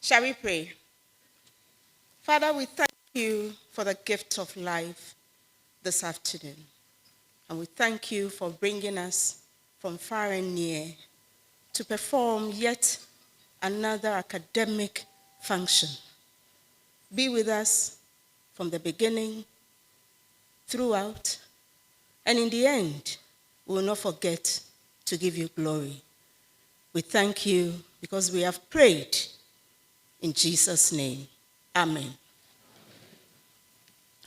Shall we pray? Father, we thank you for the gift of life this afternoon. And we thank you for bringing us from far and near to perform yet another academic function. Be with us from the beginning, throughout, and in the end, we will not forget to give you glory. We thank you because we have prayed in Jesus' name. Amen.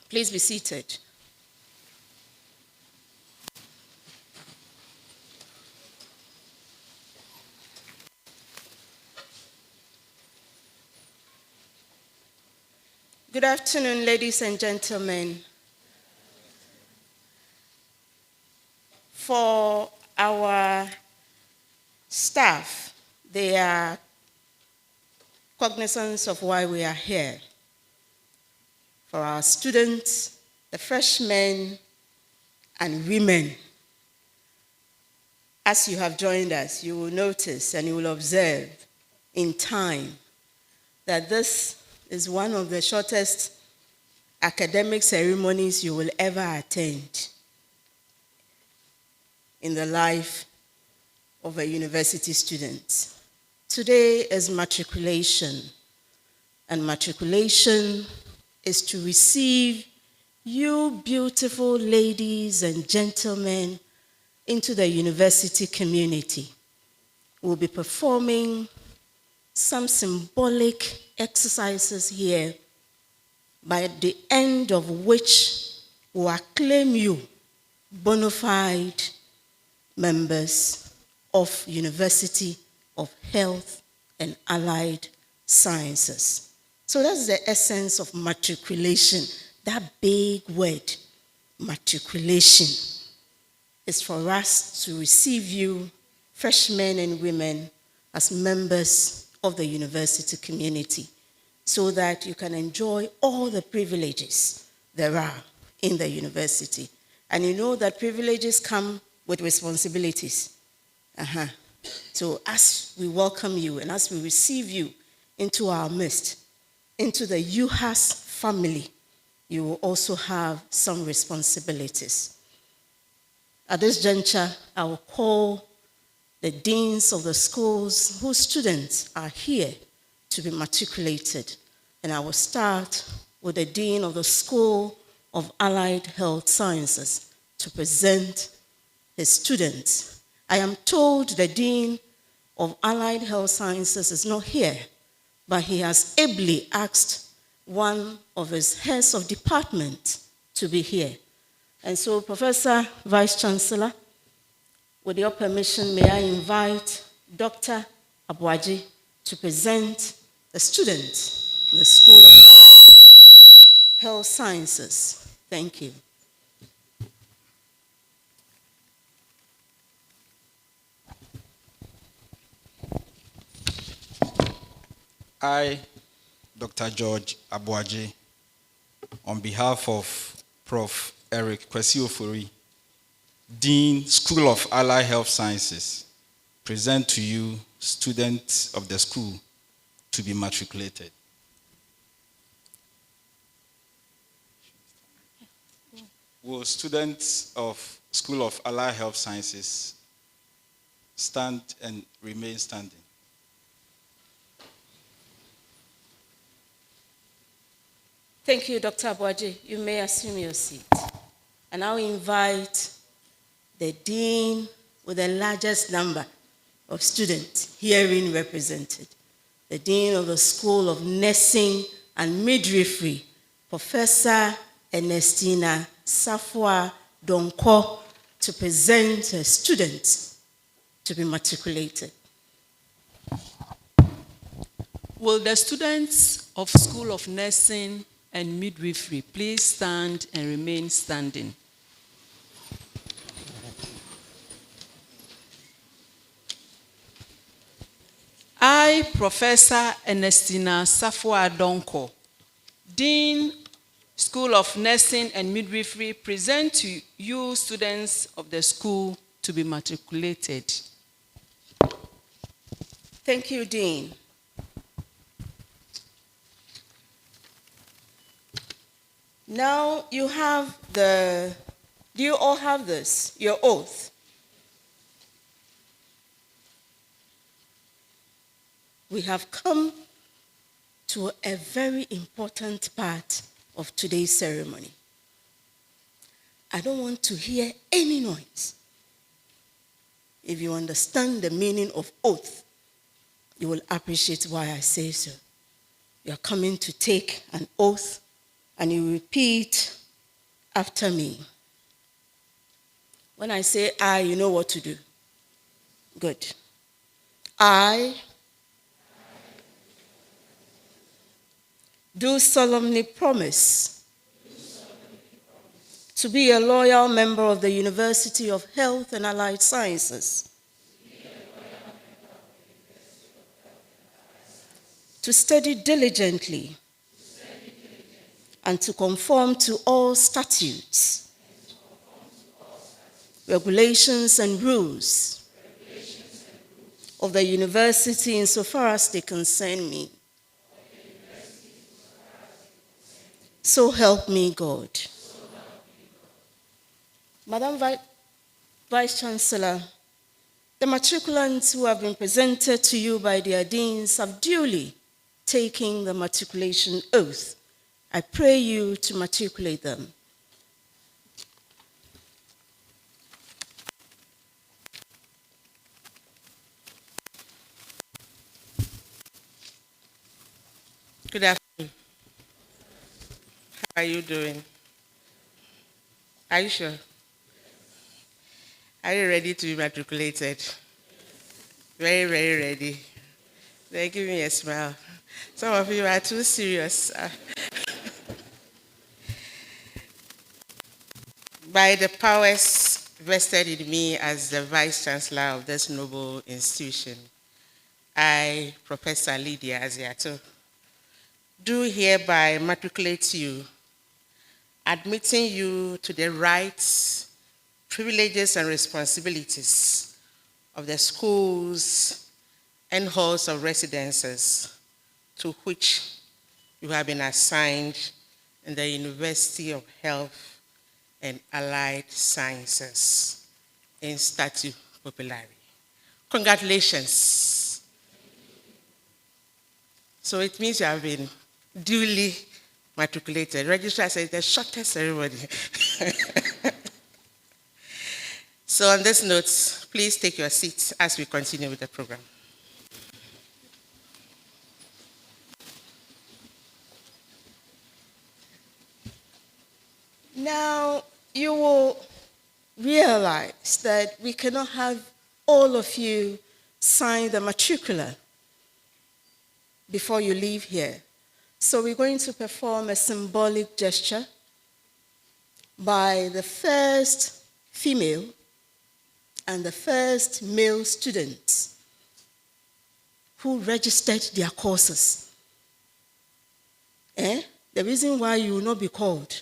Please be seated. Good afternoon, ladies and gentlemen. For our staff, they are cognizant of why we are here. For our students, the freshmen and women, as you have joined us, you will notice and you will observe in time that this is one of the shortest academic ceremonies you will ever attend in the life of a university student. Today is matriculation, and matriculation is to receive you beautiful ladies and gentlemen into the university community. We'll be performing some symbolic exercises here, by the end of which we'll acclaim you bona fide members of University of Health and Allied Sciences. So that's the essence of matriculation. That big word, matriculation, is for us to receive you, freshmen and women, as members of the university community, so that you can enjoy all the privileges there are in the university. And you know that privileges come with responsibilities. So as we welcome you and as we receive you into our midst, into the UHAS family, you will also have some responsibilities. At this juncture, I will call the deans of the schools whose students are here to be matriculated. And I will start with the Dean of the School of Allied Health Sciences to present his students. I am told the Dean of Allied Health Sciences is not here, but he has ably asked one of his heads of department to be here. And so, Professor Vice Chancellor, with your permission, may I invite Dr. Abuaji to present the students in the School of Allied Health Sciences. Thank you. I, Dr. George Abuaji, on behalf of Prof. Eric Kwesi-Ofori, Dean, School of Allied Health Sciences, present to you students of the school to be matriculated. Will students of School of Allied Health Sciences stand and remain standing? Thank you, Dr. Abuaji. You may assume your seat. And I'll invite the Dean with the largest number of students herein represented, the Dean of the School of Nursing and Midwifery, Professor Ernestina Safwa Donko, to present her students to be matriculated. Will the students of School of Nursing and Midwifery please stand and remain standing? I, Professor Ernestina Safwa Donko, Dean, School of Nursing and Midwifery, present to you students of the school to be matriculated. Thank you, Dean. Now you have do you all have this, your oath? We have come to a very important part of today's ceremony. I don't want to hear any noise. If you understand the meaning of oath, you will appreciate why I say so. You're coming to take an oath, and you repeat after me. When I say I, you know what to do. Good. I do solemnly promise to be a loyal member of the University of Health and Allied Sciences, to study diligently and to conform to all statutes, regulations and rules of the university insofar as they concern me. So help me God. Madam Vice Chancellor, the matriculants who have been presented to you by their deans have duly taken the matriculation oath. I pray you to matriculate them. Good afternoon. How are you doing? Are you sure? Are you ready to be matriculated? Very, very ready. They give me a smile. Some of you are too serious. By the powers vested in me as the Vice Chancellor of this noble institution, I, Professor Lydia Aziato, do hereby matriculate you, admitting you to the rights, privileges, and responsibilities of the schools and halls of residences to which you have been assigned in the University of Health and Allied Sciences in statu populari. Congratulations. So it means you have been duly matriculated. Registrar says the shortest ceremony. So on this note, please take your seats as we continue with the program. Now, you will realize that we cannot have all of you sign the matricular before you leave here. So we're going to perform a symbolic gesture by the first female and the first male students who registered their courses. The reason why you will not be called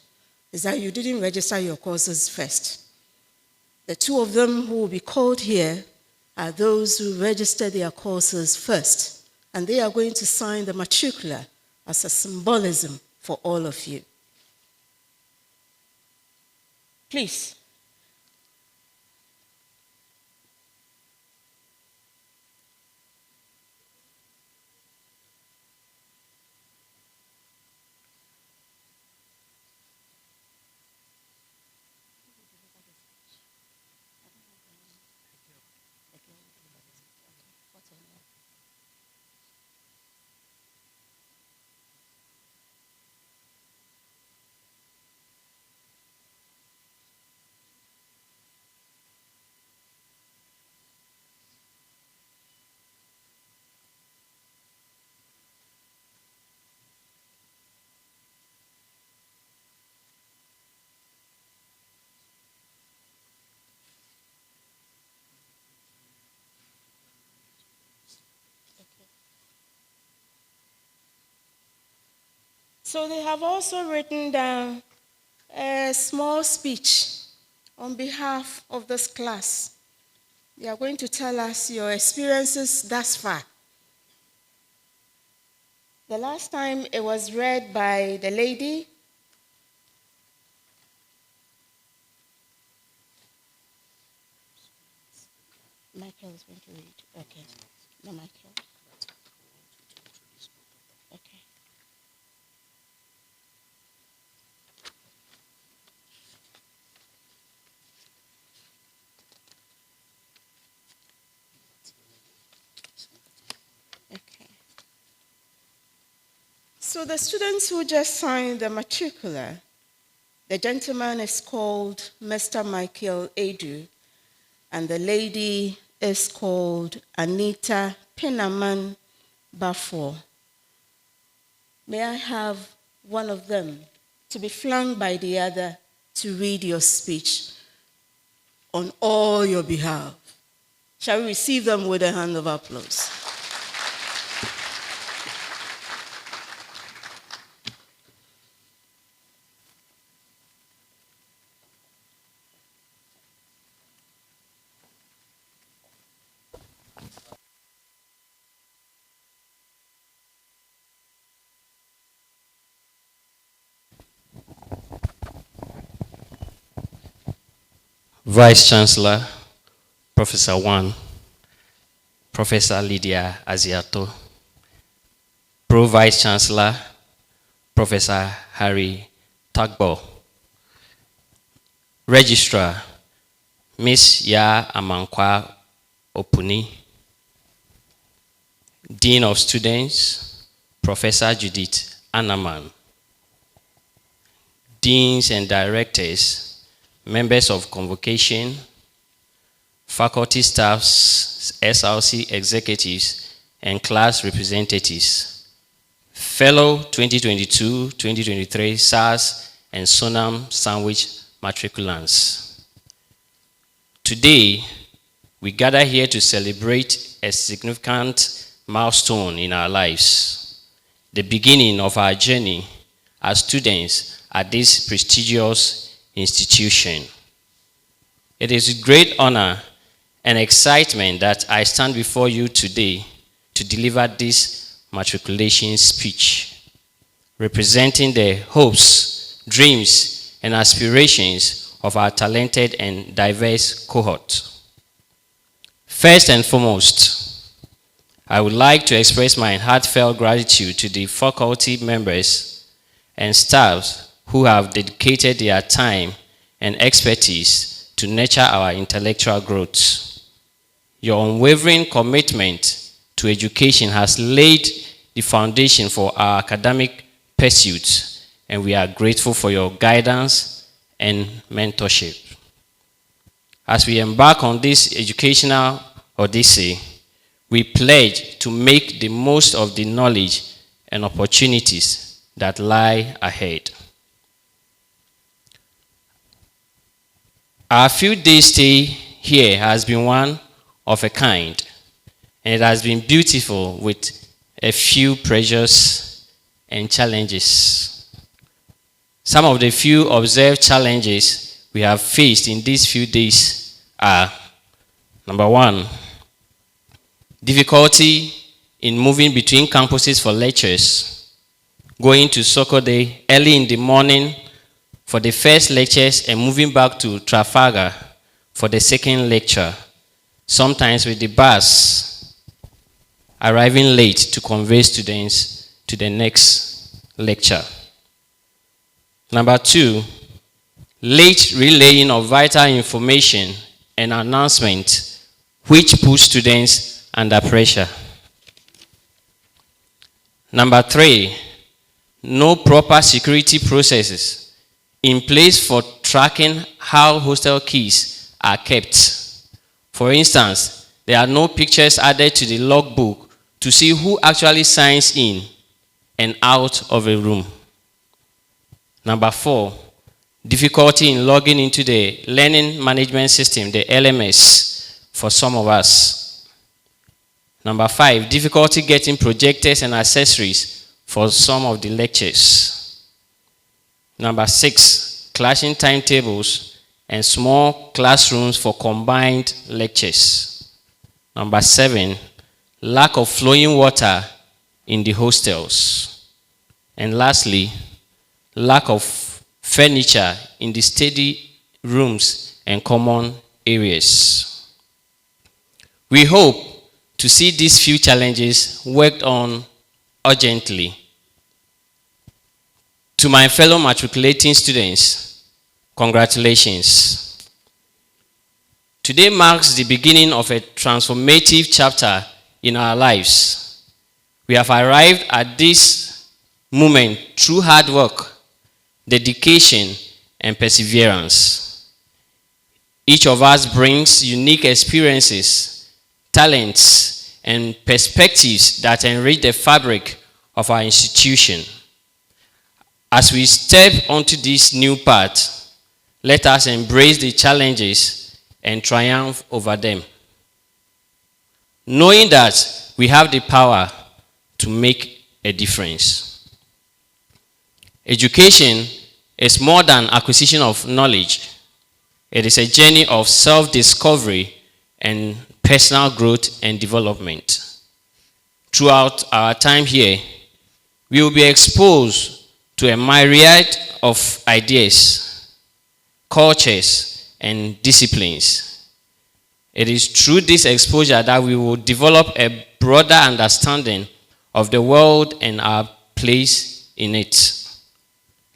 is that you didn't register your courses first. The two of them who will be called here are those who registered their courses first, and they are going to sign the matricular as a symbolism for all of you. Please. So they have also written down a small speech on behalf of this class. They are going to tell us your experiences thus far. The last time it was read by the lady Michael is going to read. Okay. No, Michael. Okay. Okay. So the students who just signed the matricular, the gentleman is called Mr. Michael Edu, and the lady is called Anita Pinaman Bafo. May I have one of them to be flanked by the other to read your speech on all your behalf? Shall we receive them with a hand of applause? Vice Chancellor, Professor Wan, Professor Lydia Aziato, Pro Vice Chancellor, Professor Harry Tagbo, Registrar, Miss Ya Amankwa Opuni, Dean of Students, Professor Judith Anaman, Deans and Directors, members of convocation, faculty staffs, SRC executives, and class representatives, fellow 2022-2023 SARS and Sonam Sandwich matriculants. Today, we gather here to celebrate a significant milestone in our lives, the beginning of our journey as students at this prestigious institution. It is with great honor and excitement that I stand before you today to deliver this matriculation speech, representing the hopes, dreams, and aspirations of our talented and diverse cohort. First and foremost, I would like to express my heartfelt gratitude to the faculty members and staff who have dedicated their time and expertise to nurture our intellectual growth. Your unwavering commitment to education has laid the foundation for our academic pursuits, and we are grateful for your guidance and mentorship. As we embark on this educational odyssey, we pledge to make the most of the knowledge and opportunities that lie ahead. Our few days stay here has been one of a kind, and it has been beautiful with a few pressures and challenges. Some of the few observed challenges we have faced in these few days are: number one, difficulty in moving between campuses for lectures, going to Sokode early in the morning for the first lectures and moving back to Trafalgar for the second lecture, sometimes with the bus, arriving late to convey students to the next lecture. Number two, late relaying of vital information and announcement, which puts students under pressure. Number three, no proper security processes in place for tracking how hostel keys are kept. For instance, there are no pictures added to the logbook to see who actually signs in and out of a room. Number four, difficulty in logging into the learning management system, the LMS, for some of us. Number five, difficulty getting projectors and accessories for some of the lectures. Number six, clashing timetables and small classrooms for combined lectures. Number seven, lack of flowing water in the hostels. And lastly, lack of furniture in the study rooms and common areas. We hope to see these few challenges worked on urgently. To my fellow matriculating students, congratulations. Today marks the beginning of a transformative chapter in our lives. We have arrived at this moment through hard work, dedication, and perseverance. Each of us brings unique experiences, talents, and perspectives that enrich the fabric of our institution. As we step onto this new path, let us embrace the challenges and triumph over them, knowing that we have the power to make a difference. Education is more than acquisition of knowledge. It is a journey of self-discovery and personal growth and development. Throughout our time here, we will be exposed to a myriad of ideas, cultures, and disciplines. It is through this exposure that we will develop a broader understanding of the world and our place in it.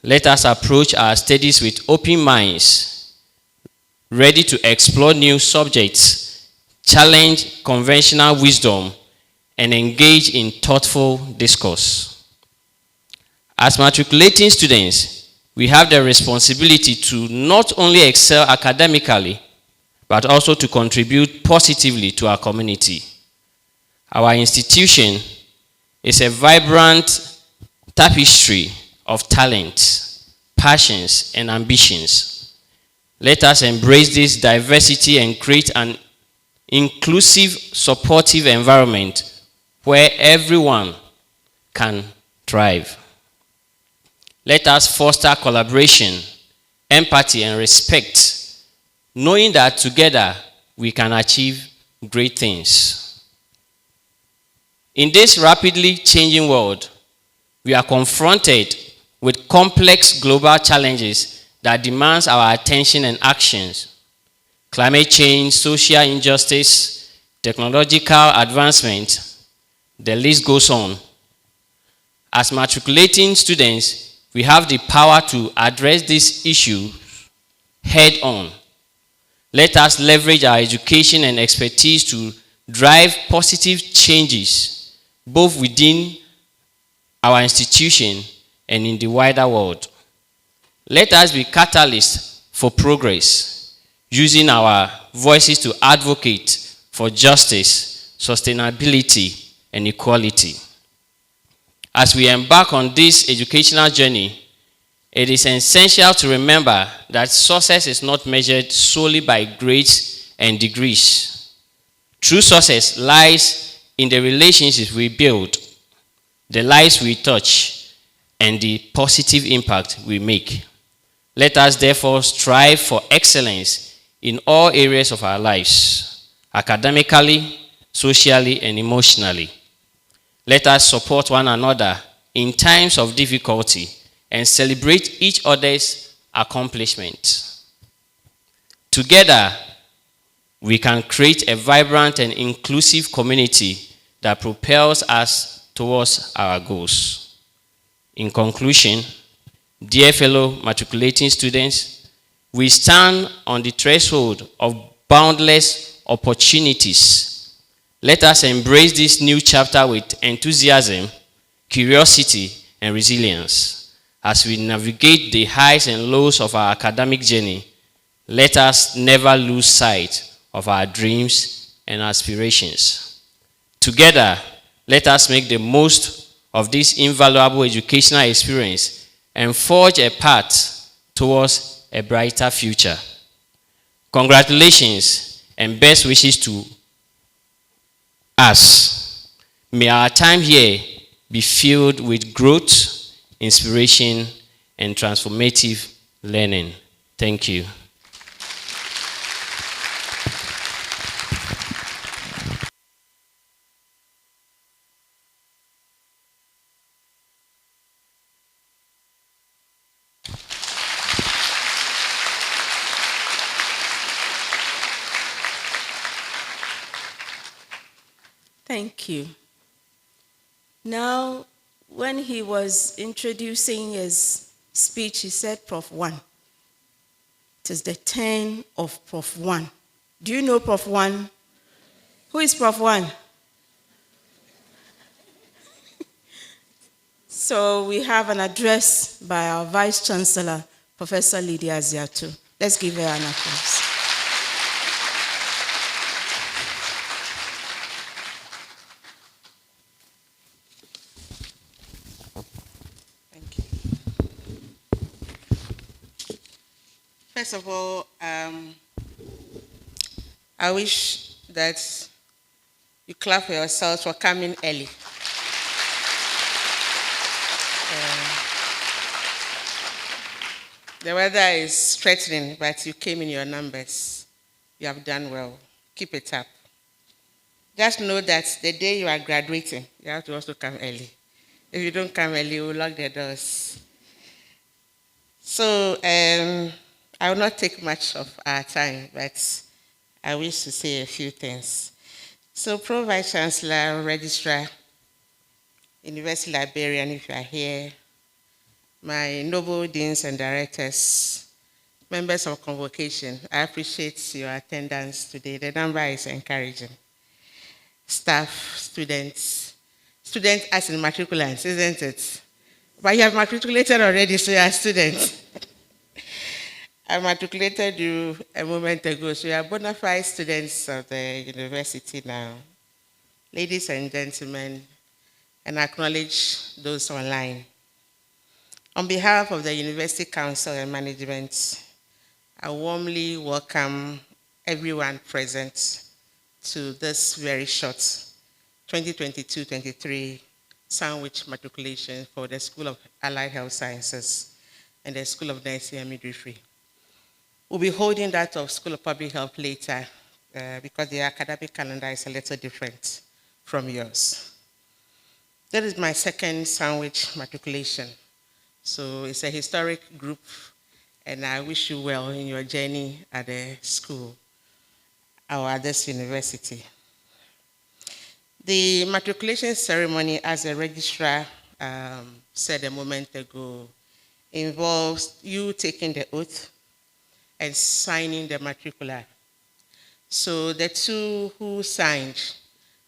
Let us approach our studies with open minds, ready to explore new subjects, challenge conventional wisdom, and engage in thoughtful discourse. As matriculating students, we have the responsibility to not only excel academically, but also to contribute positively to our community. Our institution is a vibrant tapestry of talents, passions, and ambitions. Let us embrace this diversity and create an inclusive, supportive environment where everyone can thrive. Let us foster collaboration, empathy, and respect, knowing that together we can achieve great things. In this rapidly changing world, we are confronted with complex global challenges that demand our attention and actions. Climate change, social injustice, technological advancement, the list goes on. As matriculating students, we have the power to address these issues head on. Let us leverage our education and expertise to drive positive changes, both within our institution and in the wider world. Let us be catalysts for progress, using our voices to advocate for justice, sustainability, and equality. As we embark on this educational journey, it is essential to remember that success is not measured solely by grades and degrees. True success lies in the relationships we build, the lives we touch, and the positive impact we make. Let us therefore strive for excellence in all areas of our lives, academically, socially, and emotionally. Let us support one another in times of difficulty and celebrate each other's accomplishments. Together, we can create a vibrant and inclusive community that propels us towards our goals. In conclusion, dear fellow matriculating students, we stand on the threshold of boundless opportunities. Let us embrace this new chapter with enthusiasm, curiosity, and resilience. As we navigate the highs and lows of our academic journey, let us never lose sight of our dreams and aspirations. Together, let us make the most of this invaluable educational experience and forge a path towards a brighter future. Congratulations and best wishes to us. May our time here be filled with growth, inspiration, and transformative learning. Thank you. Thank you. Now, when he was introducing his speech, he said Prof. 1. It is the turn of Prof. 1. Do you know Prof. 1? Who is Prof. 1? So we have an address by our Vice Chancellor, Professor Lydia Aziato. Let's give her an applause. Thank you. First of all, I wish that you clap for yourselves for coming early. The weather is threatening, but you came in your numbers. You have done well. Keep it up. Just know that the day you are graduating, you have to also come early. If you don't come early, we'll lock the doors. So I will not take much of our time, but I wish to say a few things. So Pro Vice Chancellor, Registrar, University Librarian, if you are here, my noble deans and directors, members of convocation, I appreciate your attendance today. The number is encouraging. Staff, students as in matriculants, isn't it? But you have matriculated already, so you are students. I matriculated you a moment ago, so you are bona fide students of the university now. Ladies and gentlemen, and acknowledge those online. On behalf of the University Council and Management, I warmly welcome everyone present to this very short 2022-23 sandwich matriculation for the School of Allied Health Sciences and the School of Nursing and Midwifery. We'll be holding that of School of Public Health later because the academic calendar is a little different from yours. That is my second sandwich matriculation. So it's a historic group, and I wish you well in your journey at the school or at this university. The matriculation ceremony, as the registrar said a moment ago, involves you taking the oath and signing the matricular. So the two who signed,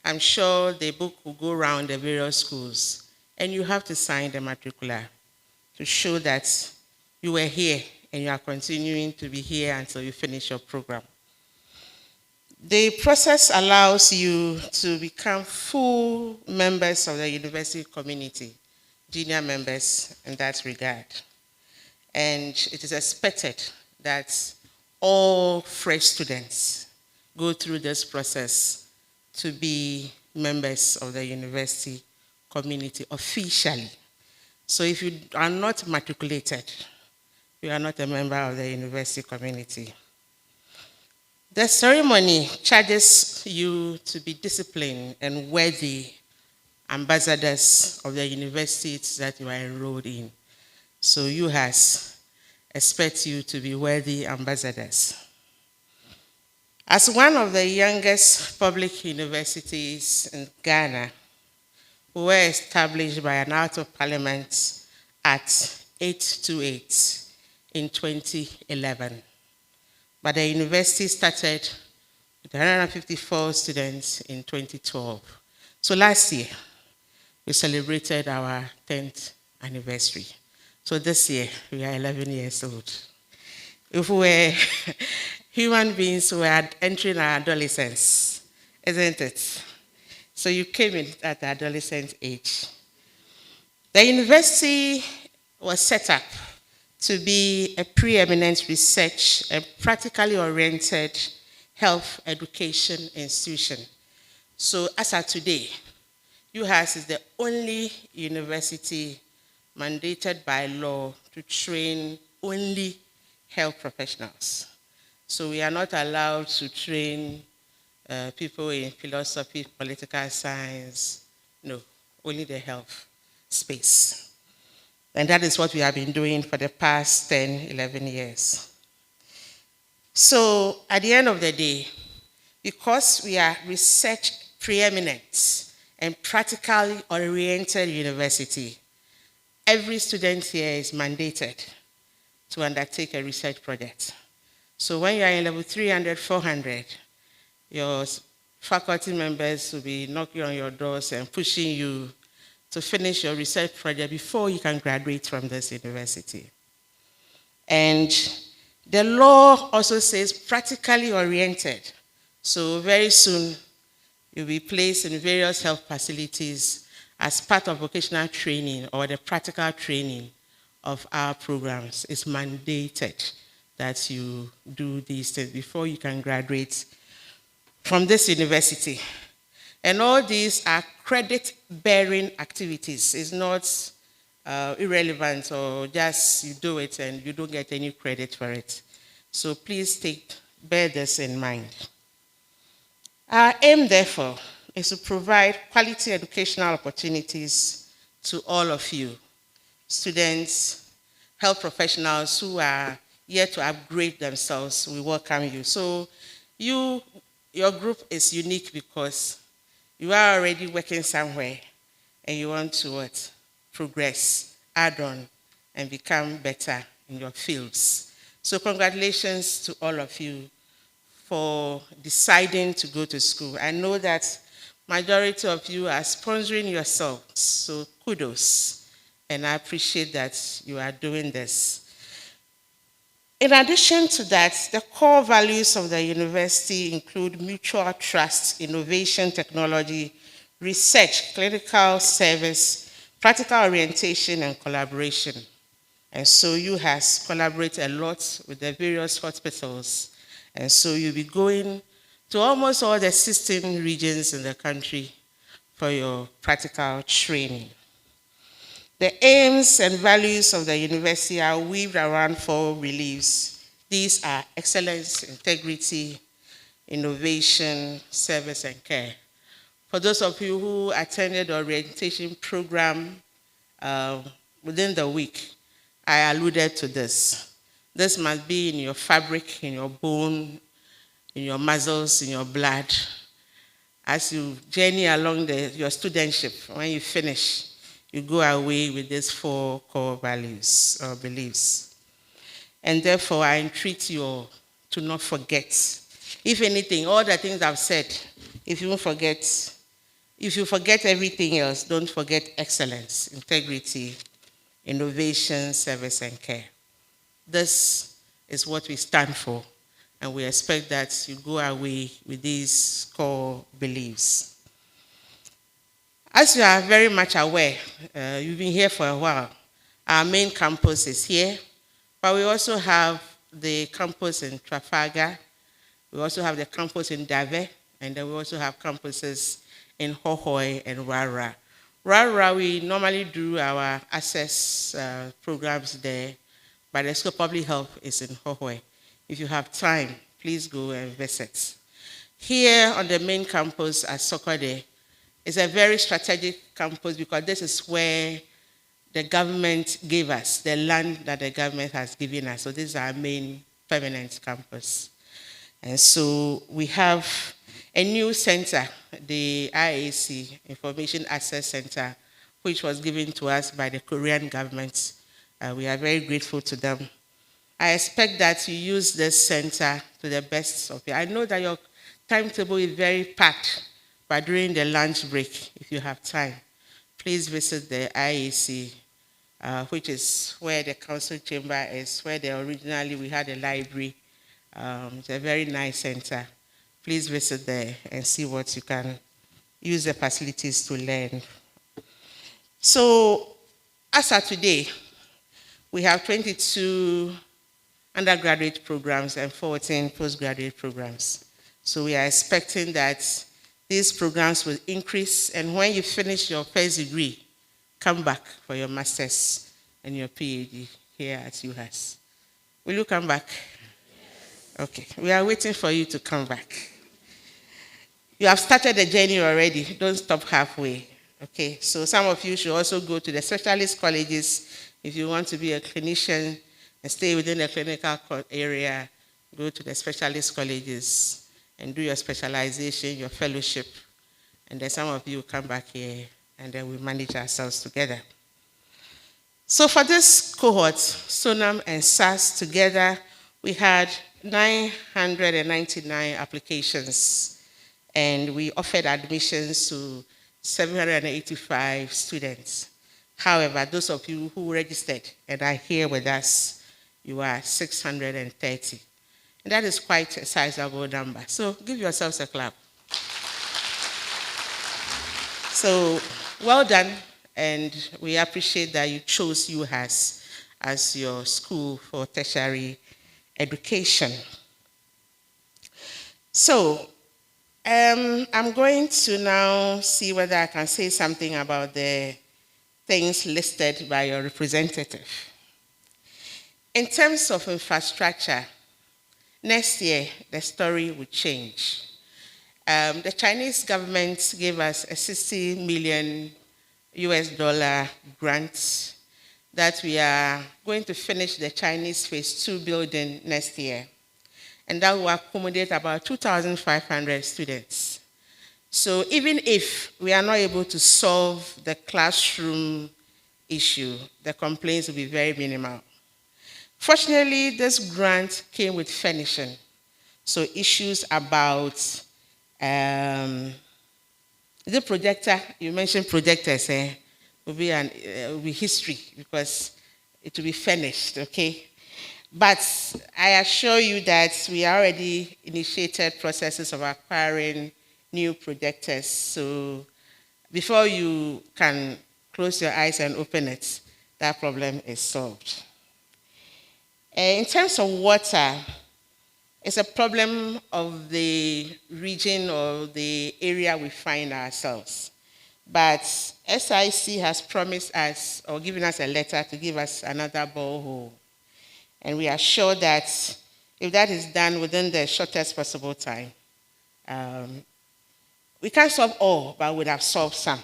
I'm sure the book will go around the various schools, and you have to sign the matricular to show that you were here and you are continuing to be here until you finish your program. The process allows you to become full members of the university community, junior members in that regard. And it is expected that all fresh students go through this process to be members of the university community officially. So if you are not matriculated, you are not a member of the university community. The ceremony charges you to be disciplined and worthy ambassadors of the universities that you are enrolled in. So UHAS expects you to be worthy ambassadors. As one of the youngest public universities in Ghana, we were established by an Act of Parliament Act 828 in 2011. But the university started with 154 students in 2012. So last year, we celebrated our 10th anniversary. So this year, we are 11 years old. If we were human beings, we are entering our adolescence, isn't it? So you came in at the adolescent age. The university was set up to be a preeminent research and practically oriented health education institution. So as of today, UHAS is the only university mandated by law to train only health professionals. So we are not allowed to train people in philosophy, political science, no, only the health space. And that is what we have been doing for the past 10, 11 years. So at the end of the day, because we are research preeminent, and practically oriented university, every student here is mandated to undertake a research project. So when you are in level 300, 400, your faculty members will be knocking on your doors and pushing you to finish your research project before you can graduate from this university. And the law also says practically oriented. So very soon, you'll be placed in various health facilities as part of vocational training or the practical training of our programs. It's mandated that you do these things before you can graduate from this university. And all these are credit-bearing activities. It's not irrelevant or just you do it and you don't get any credit for it. So please bear this in mind. Our aim, therefore, is to provide quality educational opportunities to all of you, students, health professionals who are yet to upgrade themselves. We welcome you. So your group is unique because you are already working somewhere and you want to what? Progress, add on, and become better in your fields. So congratulations to all of you for deciding to go to school. I know that majority of you are sponsoring yourselves, so kudos. And I appreciate that you are doing this. In addition to that, the core values of the university include mutual trust, innovation, technology, research, clinical service, practical orientation, and collaboration. And so UHAS collaborates a lot with the various hospitals. And so you'll be going to almost all the 16 regions in the country for your practical training. The aims and values of the university are weaved around 4 beliefs. These are excellence, integrity, innovation, service, and care. For those of you who attended the orientation program within the week, I alluded to this. This must be in your fabric, in your bone, in your muscles, in your blood. As you journey along your studentship, when you finish, you go away with these 4 core values or beliefs. And therefore, I entreat you all to not forget. If anything, all the things I've said, if you forget everything else, don't forget excellence, integrity, innovation, service, and care. This is what we stand for, and we expect that you go away with these core beliefs. As you are very much aware, you've been here for a while, our main campus is here, but we also have the campus in Trafalgar, we also have the campus in Dave, and then we also have campuses in Hohoe and Rara. Rara, we normally do our access programs there, but the School of Public Health is in Hohoe. If you have time, please go and visit. Here on the main campus at Sokode, it's a very strategic campus because this is where the government gave us, the land that the government has given us. So this is our main permanent campus. And so we have a new center, the IAC, Information Access Center, which was given to us by the Korean government. We are very grateful to them. I expect that you use this center to the best of it. I know that your timetable is very packed, but during the lunch break, if you have time, please visit the IAC, which is where the council chamber is, where originally we had a library. It's a very nice center. Please visit there and see what you can use the facilities to learn. So, as of today, we have 22 undergraduate programs and 14 postgraduate programs. So we are expecting that these programs will increase, and when you finish your first degree, come back for your master's and your PhD here at UHAS. Will you come back? Yes. Okay, we are waiting for you to come back. You have started the journey already. Don't stop halfway. Okay, so some of you should also go to the specialist colleges if you want to be a clinician and stay within the clinical area. Go to the specialist colleges and do your specialization, your fellowship, and then some of you come back here, and then we manage ourselves together. So for this cohort, Sonam and SAS together, we had 999 applications, and we offered admissions to 785 students. However, those of you who registered and are here with us, you are 630. And that is quite a sizable number. So give yourselves a clap. So well done, and we appreciate that you chose UHAS as your school for tertiary education. So I'm going to now see whether I can say something about the things listed by your representative. In terms of infrastructure, next year the story will change. The Chinese government gave us a $60 million grant that we are going to finish the Chinese Phase 2 building next year. And that will accommodate about 2,500 students. So even if we are not able to solve the classroom issue, the complaints will be very minimal. Fortunately, this grant came with furnishing. So issues about the projector, you mentioned projectors, will be history because it will be furnished, okay? But I assure you that we already initiated processes of acquiring new projectors. So before you can close your eyes and open it, that problem is solved. In terms of water, it's a problem of the region or the area we find ourselves. But SIC has promised us or given us a letter to give us another borehole. And we are sure that if that is done within the shortest possible time, we can't solve all, but we would have solved some.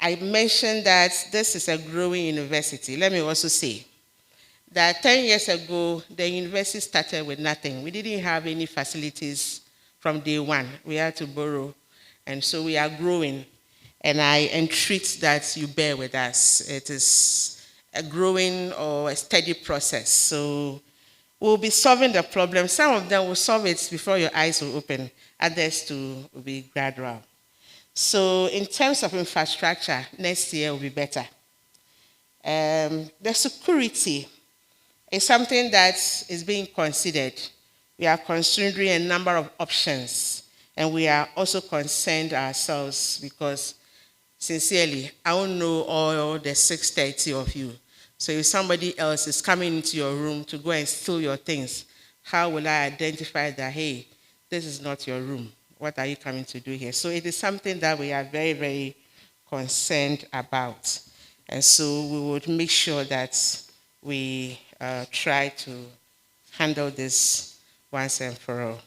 I mentioned that this is a growing university. Let me also say that 10 years ago, the university started with nothing. We didn't have any facilities from day one. We had to borrow. And so we are growing. And I entreat that you bear with us. It is a growing or a steady process. So we'll be solving the problem. Some of them will solve it before your eyes will open. Others too will be gradual. So in terms of infrastructure, next year will be better. The security is something that is being considered. We are considering a number of options, and we are also concerned ourselves because, sincerely, I don't know all the 630 of you. So if somebody else is coming into your room to go and steal your things, how will I identify that, hey, this is not your room? What are you coming to do here? So it is something that we are very, very concerned about. And so we would make sure that we try to handle this once and for all.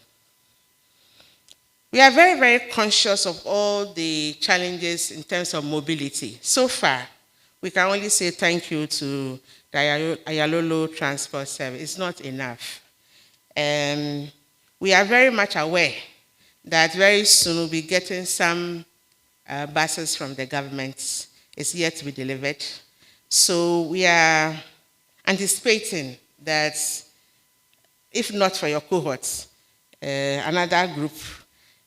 We are very, very conscious of all the challenges in terms of mobility. So far, we can only say thank you to the Ayalolo Transport Service. It's not enough. We are very much aware that very soon we'll be getting some buses from the government. It's yet to be delivered. So we are anticipating that if not for your cohorts, another group,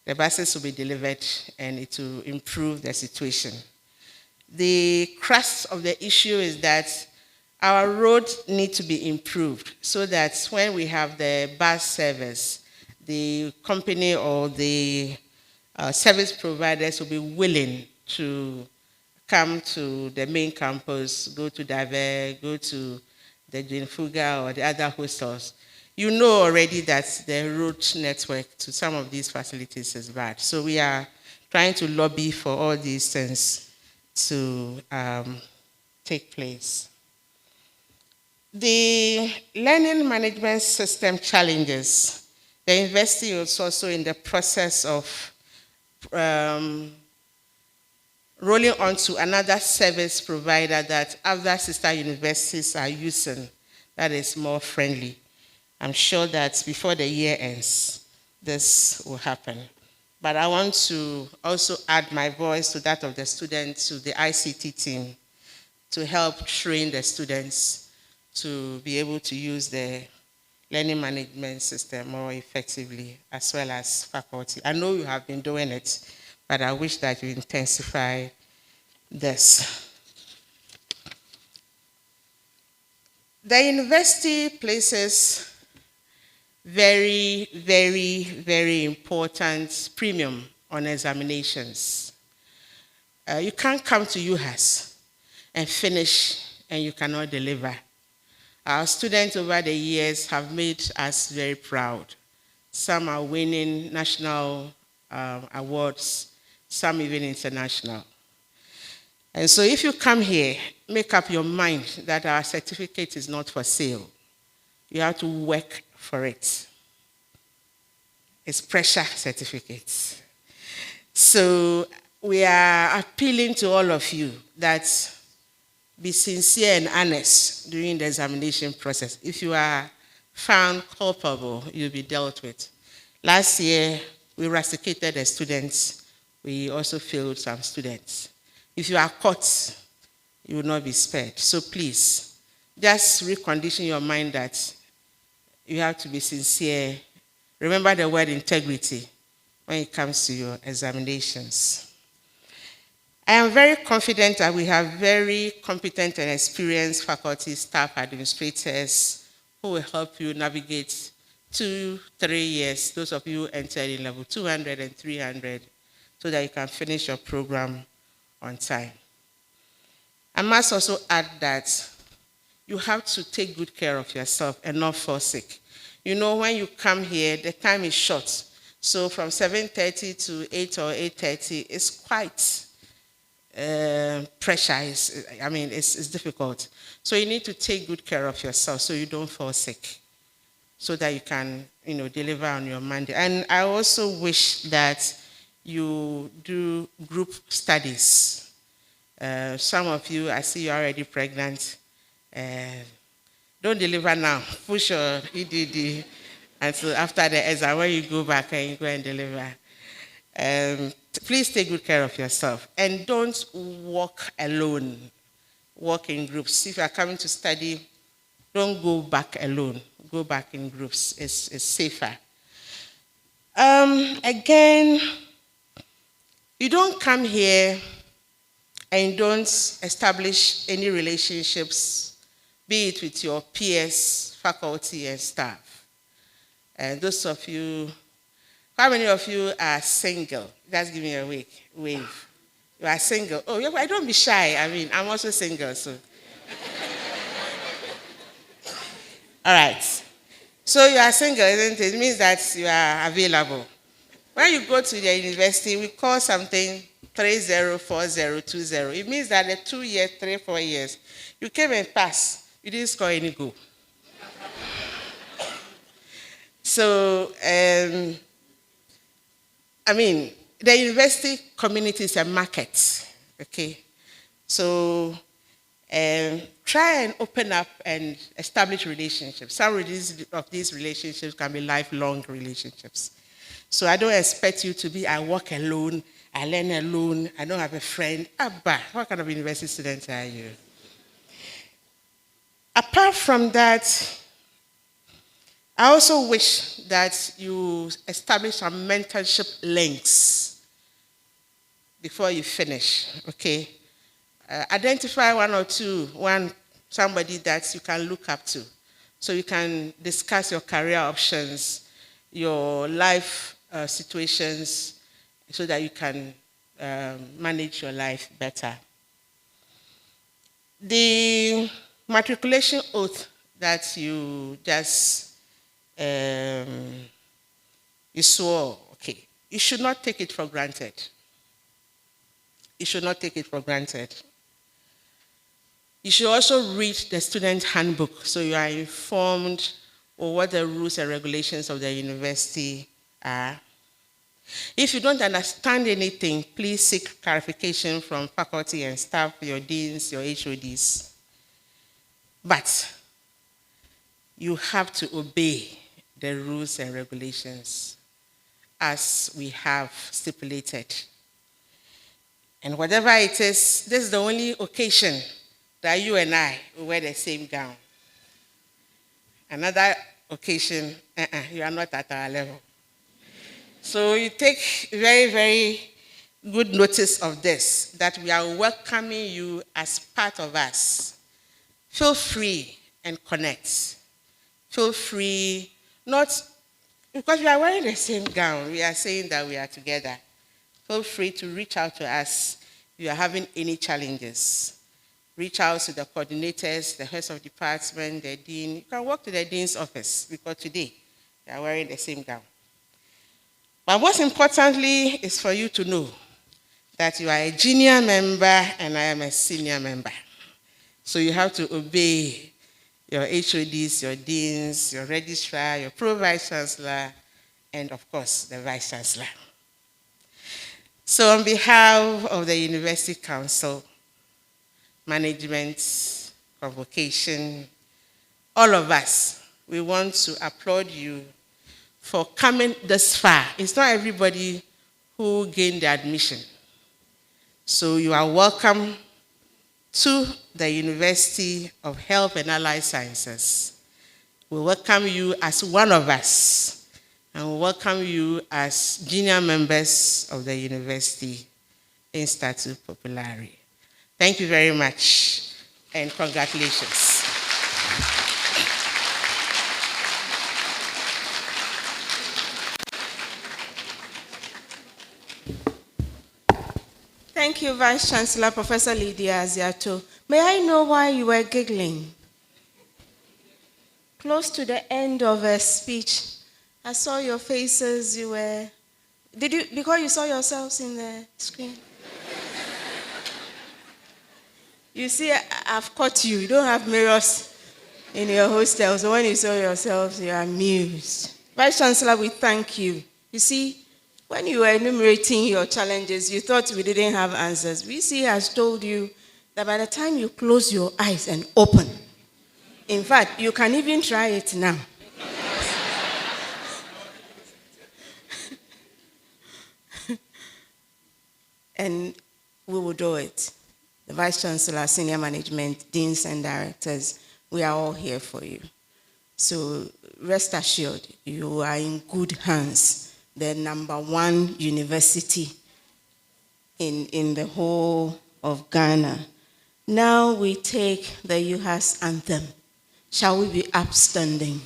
the buses will be delivered and it will improve the situation. The crux of the issue is that our roads need to be improved so that when we have the bus service, the company or the service providers will be willing to come to the main campus, go to Dave, go to the Jinfuga or the other hostels. You know already that the road network to some of these facilities is bad. So we are trying to lobby for all these things to take place. The learning management system challenges. The university is also in the process of rolling on to another service provider that other sister universities are using that is more friendly. I'm sure that before the year ends, this will happen. but I want to also add my voice to that of the students, to the ICT team, to help train the students to be able to use the learning management system more effectively, as well as faculty. I know you have been doing it, but I wish that you intensify this. The university places very, very, very important premium on examinations. You can't come to UHAS and finish and you cannot deliver. Our students over the years have made us very proud. Some are winning national awards, some even international. And so if you come here, make up your mind that our certificate is not for sale. You have to work for it. It's pressure certificates. So we are appealing to all of you that be sincere and honest during the examination process. If you are found culpable, you'll be dealt with. Last year, we rusticated the students. We also failed some students. If you are caught, you will not be spared. So please, just recondition your mind that you have to be sincere. Remember the word integrity when it comes to your examinations. I am very confident that we have very competent and experienced faculty, staff, administrators who will help you navigate 2-3 years, those of you entering level 200 and 300, so that you can finish your program on time. I must also add that you have to take good care of yourself and not fall sick. You know, when you come here, the time is short. So from 7:30 to 8 or 8:30, it's quite pressure. It's difficult. So you need to take good care of yourself so you don't fall sick, so that you can, deliver on your Monday. And I also wish that you do group studies. Some of you, I see you're already pregnant. Don't deliver now. Push your EDD until after the exam, when you go back and you go and deliver. Please take good care of yourself. And don't walk alone. Walk in groups. If you are coming to study, don't go back alone. Go back in groups. It's safer. Again, you don't come here and don't establish any relationships, be it with your peers, faculty, and staff. And those of you, how many of you are single? Just give me a wave. You are single. Oh, yeah, don't be shy. I'm also single, so. All right. So you are single, isn't it? It means that you are available. When you go to the university, we call something 304020. It means that the 2 years, 3-4 years, you came and passed. You didn't score any goal. So, the university community is a market, okay? So, try and open up and establish relationships. Some of these relationships can be lifelong relationships. So I don't expect you to be, I work alone, I learn alone, I don't have a friend. Abba, what kind of university student are you? Apart from that, I also wish that you establish some mentorship links before you finish, okay? Identify one or two, somebody that you can look up to, so you can discuss your career options, your life situations, so that you can manage your life better. The matriculation oath that you just you swore, okay, you should not take it for granted. You should not take it for granted. You should also read the student handbook so you are informed of what the rules and regulations of the university are. If you don't understand anything, please seek clarification from faculty and staff, your deans, your HODs. But you have to obey the rules and regulations. as we have stipulated. And whatever it is, this is the only occasion that you and I will wear the same gown. Another occasion, you are not at our level. So you take very, very good notice of this, that we are welcoming you as part of us. Feel free and connect. Feel free, not because we are wearing the same gown, we are saying that we are together. Feel free to reach out to us if you are having any challenges. Reach out to the coordinators, the heads of department, the dean. You can walk to the dean's office because today you are wearing the same gown. But most importantly is for you to know that you are a junior member and I am a senior member. So you have to obey your HODs, your deans, your registrar, your pro-vice chancellor, and of course, the vice chancellor. So on behalf of the University Council, management, convocation, all of us, we want to applaud you for coming this far. It's not everybody who gained the admission. So you are welcome to the University of Health and Allied Sciences. We welcome you as one of us, and we welcome you as junior members of the university in statu populari. Thank you very much, and congratulations. Thank you, Vice Chancellor, Professor Lydia Aziato. May I know why you were giggling? Close to the end of a speech, I saw your faces, you were... Did you, because you saw yourselves in the screen? You see, I've caught you. You don't have mirrors in your hostel, so when you saw yourselves, you're amused. Vice Chancellor, we thank you. You see, when you were enumerating your challenges, you thought we didn't have answers. VC has told you that by the time you close your eyes and open, in fact, you can even try it now. And we will do it. The Vice Chancellor, senior management, deans and directors, we are all here for you. So rest assured, you are in good hands. The #1 university in the whole of Ghana. Now we take the UHAS anthem. Shall we be upstanding?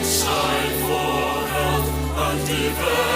Shine for health and development.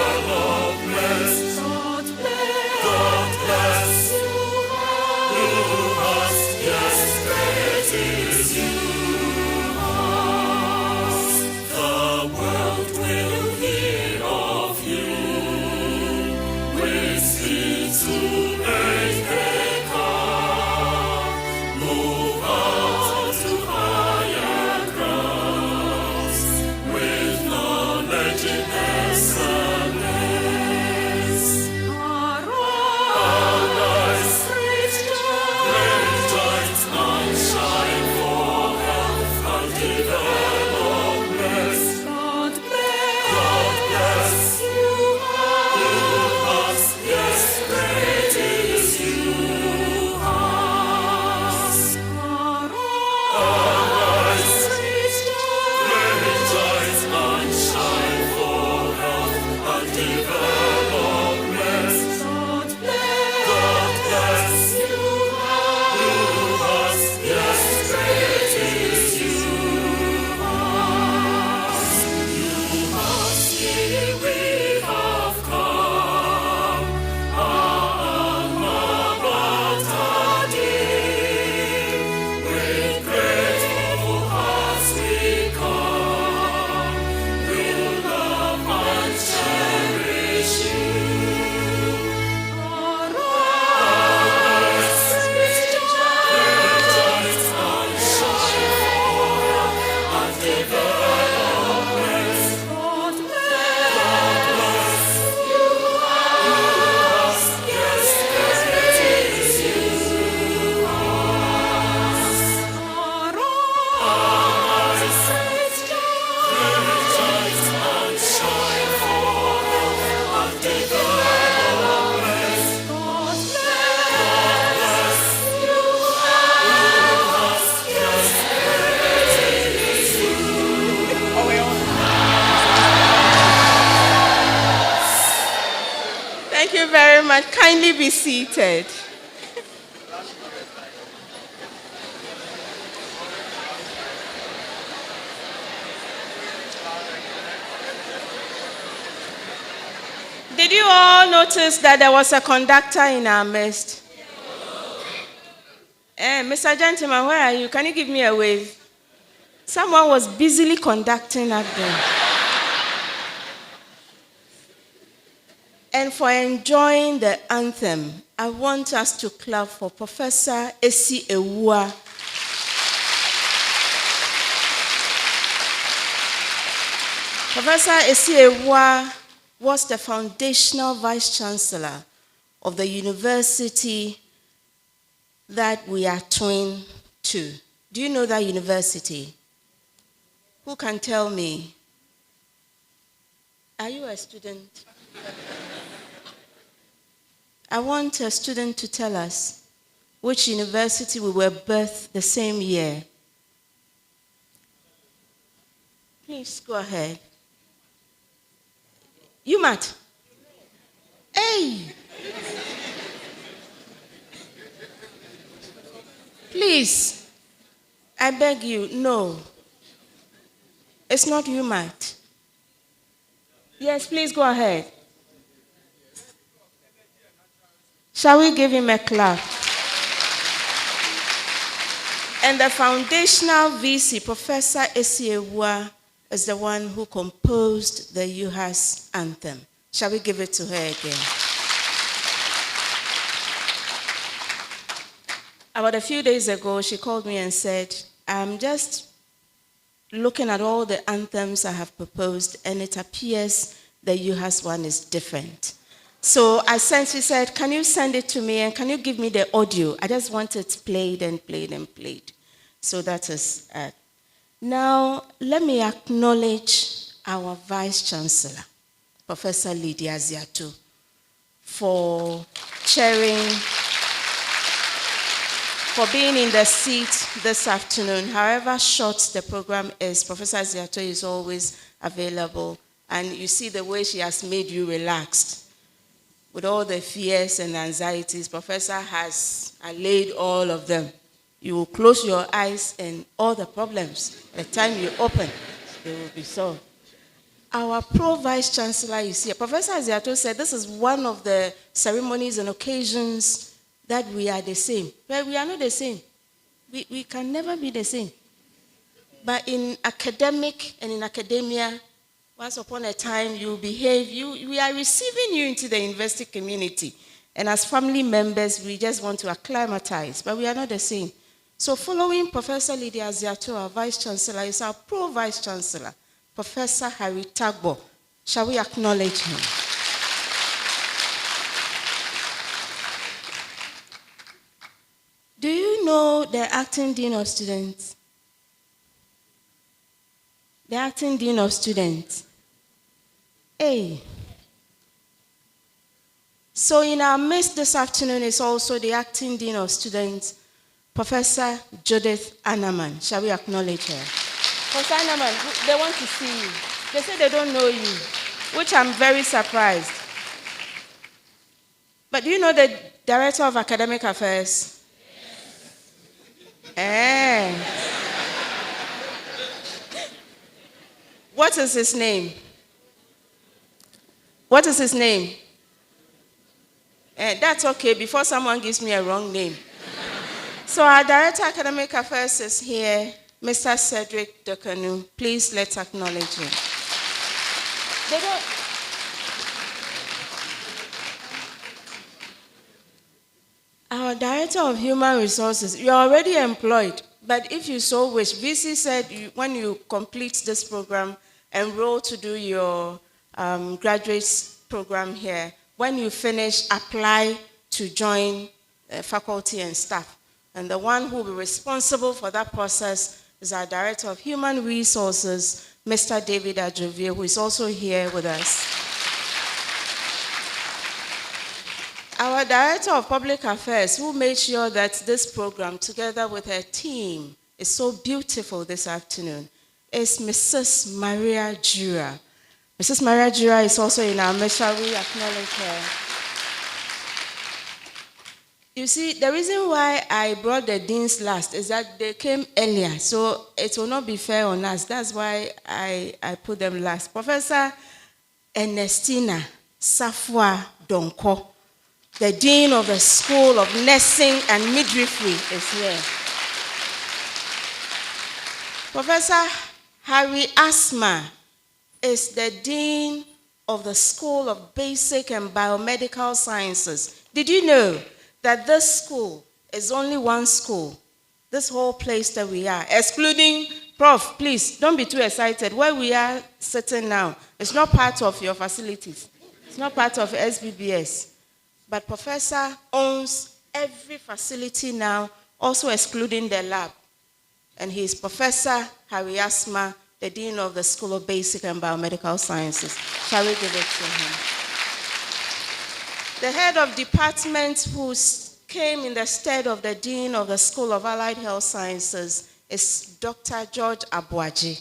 very much. Kindly be seated. Did you all notice that there was a conductor in our midst? Mr. Gentleman, where are you? Can you give me a wave? Someone was busily conducting up there. And for enjoying the anthem, I want us to clap for Professor Esi Ewua. Professor Esi Ewua was the foundational vice chancellor of the university that we are twin to. Do you know that university? Who can tell me? Are you a student? I want a student to tell us which university we were birthed the same year. Please go ahead. UMAT. Hey! Please, I beg you, no. It's not UMAT. Yes, please go ahead. Shall we give him a clap? And the foundational VC, Professor Esi Ewua, is the one who composed the UHAS anthem. Shall we give it to her again? About a few days ago, she called me and said, I'm just looking at all the anthems I have proposed, and it appears the UHAS one is different. So she said, can you send it to me and can you give me the audio? I just want it played and played and played. So that is Now, let me acknowledge our Vice Chancellor, Professor Lydia Ziato, for chairing, for being in the seat this afternoon. However short the program is, Professor Ziato is always available. And you see the way she has made you relaxed. With all the fears and anxieties, Professor has allayed all of them. You will close your eyes and all the problems, the time you open, they will be solved. Our pro-vice chancellor is here. Professor Ziato said this is one of the ceremonies and occasions that we are the same. But we are not the same. We can never be the same. But in academic and in academia, once upon a time you behave, we are receiving you into the university community. And as family members, we just want to acclimatize, but we are not the same. So following Professor Lydia Ziato, our Vice Chancellor, is our Pro-Vice Chancellor, Professor Harry Tagbo. Shall we acknowledge him? Do you know the Acting Dean of Students? The Acting Dean of Students. Hey. So in our midst this afternoon is also the Acting Dean of Students, Professor Judith Anaman. Shall we acknowledge her? Professor Anaman, they want to see you. They say they don't know you, which I'm very surprised. But do you know the Director of Academic Affairs? Yes. What is his name? What is his name? That's okay, before someone gives me a wrong name. So our Director of Academic Affairs is here, Mr. Cedric Dokanu. Please let's acknowledge him. Our Director of Human Resources, you're already employed, but if you so wish, VC said when you complete this program, enroll to do your graduate program here. When you finish, apply to join faculty and staff. And the one who will be responsible for that process is our Director of Human Resources, Mr. David Ajovie, who is also here with us. Our Director of Public Affairs, who made sure that this program, together with her team, is so beautiful this afternoon, is Mrs. Maria Jura. Mrs. Maria Jura is also in our midst. Shall we acknowledge her? You see, the reason why I brought the deans last is that they came earlier, so it will not be fair on us. That's why I put them last. Professor Ernestina Safwa Donko, the Dean of the School of Nursing and Midwifery, is here. Professor Harry Asma is the Dean of the School of Basic and Biomedical Sciences. Did you know that this school is only one school? This whole place that we are, excluding Prof, please, don't be too excited. Where we are sitting now, it's not part of your facilities. It's not part of SBBS. But Professor owns every facility now, also excluding the lab. And he is Professor Harry Asma, the Dean of the School of Basic and Biomedical Sciences. Shall we give it to him? The head of department who came in the stead of the Dean of the School of Allied Health Sciences is Dr. George Abuaji,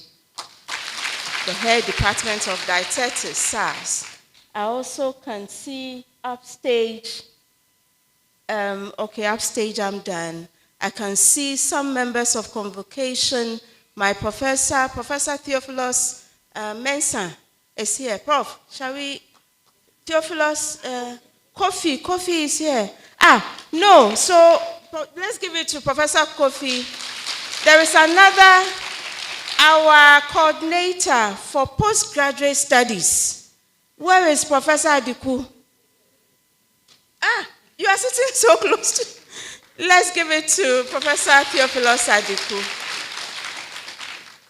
the head department of dietetics, SARS. I also can see upstage. Upstage I'm done. I can see some members of convocation. My professor, Professor Theophilus Mensah is here. Prof, shall we? Theophilus, Kofi is here. No, so let's give it to Professor Kofi. There is another, our coordinator for postgraduate studies. Where is Professor Adiku? You are sitting so close to. Let's give it to Professor Theophilus Adiku.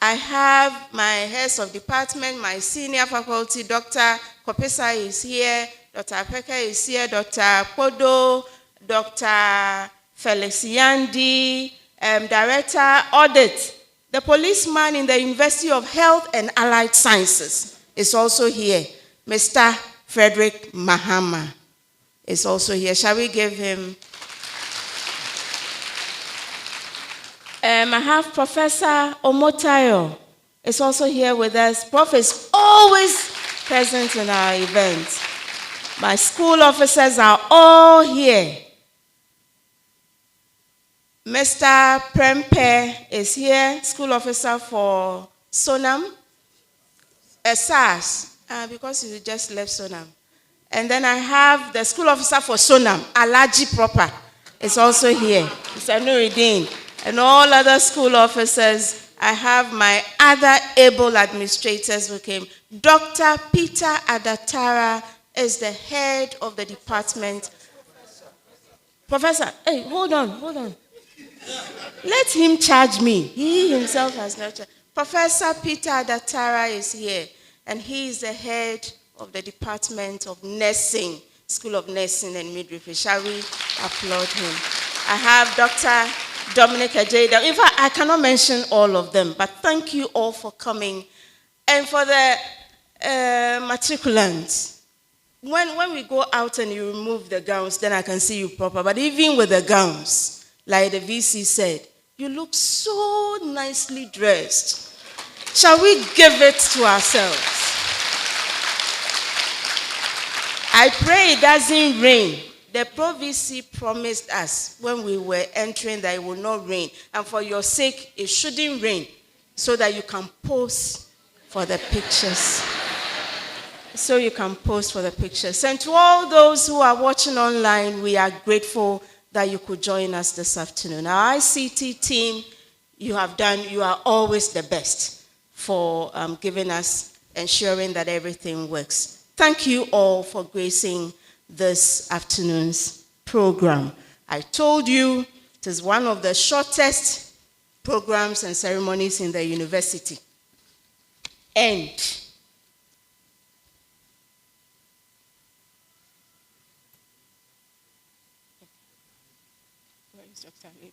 I have my heads of department, my senior faculty, Dr. Kopesa is here, Dr. Apeka is here, Dr. Podo, Dr. Felix Yandi, Director Audit. The policeman in the University of Health and Allied Sciences is also here. Mr. Frederick Mahama is also here. Shall we give him? I have Professor Omotayo is also here with us. Prof is always present in our events. My school officers are all here. Mr. Prempe is here, school officer for Sonam. SARS, because you just left Sonam. And then I have the school officer for Sonam, Alaji Proper, is also here. Mr. Nuruddin. And all other school officers. I have my other able administrators who came. Dr. Peter Adatara is the head of the department. Professor, hey, hold on. Let him charge me. He himself has not charged. Professor Peter Adatara is here, and he is the head of the Department of Nursing, School of Nursing and Midwifery. Shall we applaud him? I have Dr. Dominic Ajeda. In fact, I cannot mention all of them, but thank you all for coming. And for the matriculants, when we go out and you remove the gowns, then I can see you proper. But even with the gowns, like the VC said, you look so nicely dressed. Shall we give it to ourselves? I pray it doesn't rain. The Pro-VC promised us when we were entering that it will not rain. And for your sake, it shouldn't rain so that you can pose for the pictures. And to all those who are watching online, we are grateful that you could join us this afternoon. Our ICT team, you are always the best for giving us, ensuring that everything works. Thank you all for gracing this afternoon's program. I told you it is one of the shortest programs and ceremonies in the university. And where is Dr. Alidu?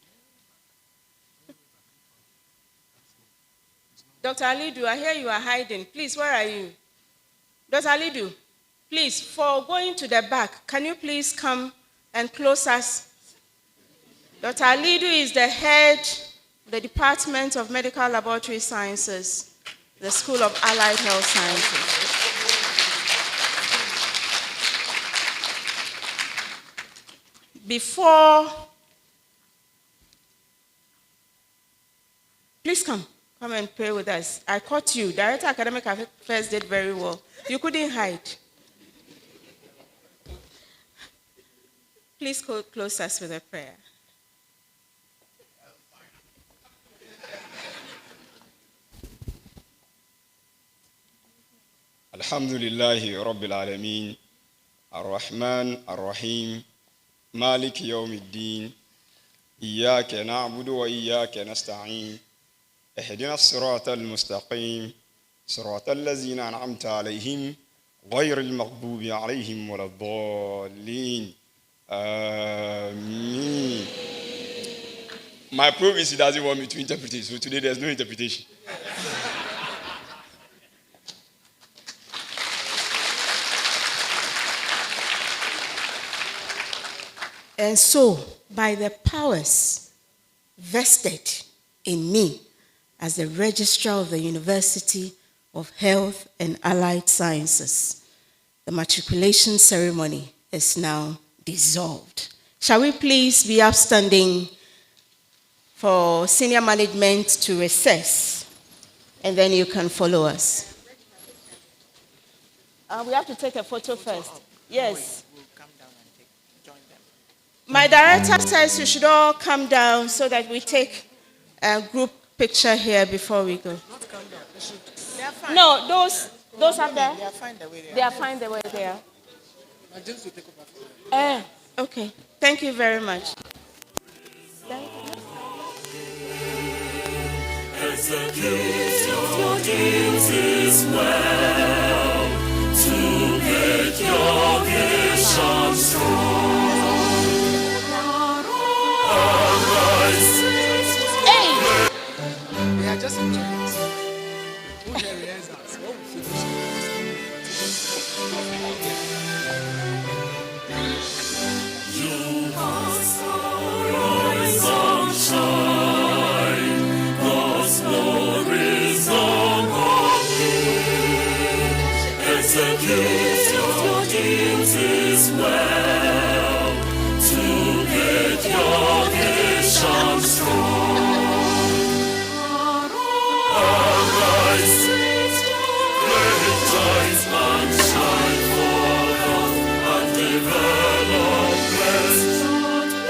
Dr. Alidu, I hear you are hiding. Please, where are you? Dr. Alidu, please, for going to the back, can you please come and close us? Dr. Alidu is the head of the Department of Medical Laboratory Sciences, the School of Allied Health Sciences. before, please come and pray with us. I caught you. Director Academic Affairs did very well. You couldn't hide. Please close us with a prayer. Alhamdulillahi Rabbil Alameen, Ar-Rahman Ar-Rahim, Malik Yawmiddin, Iyaka na'budu wa iyaka nasta'in, Ihdina as-sirata al-mustaqim, sirata allazina an'amta alayhim, غير المغضوب عليهم ولا الضالين. Ameen. My promise, he doesn't want me to interpret it, so today there's no interpretation. And so, by the powers vested in me as the Registrar of the University of Health and Allied Sciences, the matriculation ceremony is now dissolved. Shall we please be upstanding for senior management to recess, and then you can follow us. We have to take a photo first. Yes. My director says you should all come down so that we take a group picture here before we go. Not come down. They are fine. No, those up there? They are fine the way they are. They are fine the way they are. My James will take over. Okay. Thank you very much. Thank you. Execute your duties well to make your nation strong. Arise. Hey! They are just in minutes. Who the rehearsals? What will finish? You must arise and shine. God's glory is among you. Execute your duties well to make your nation strong. Arise, great giants.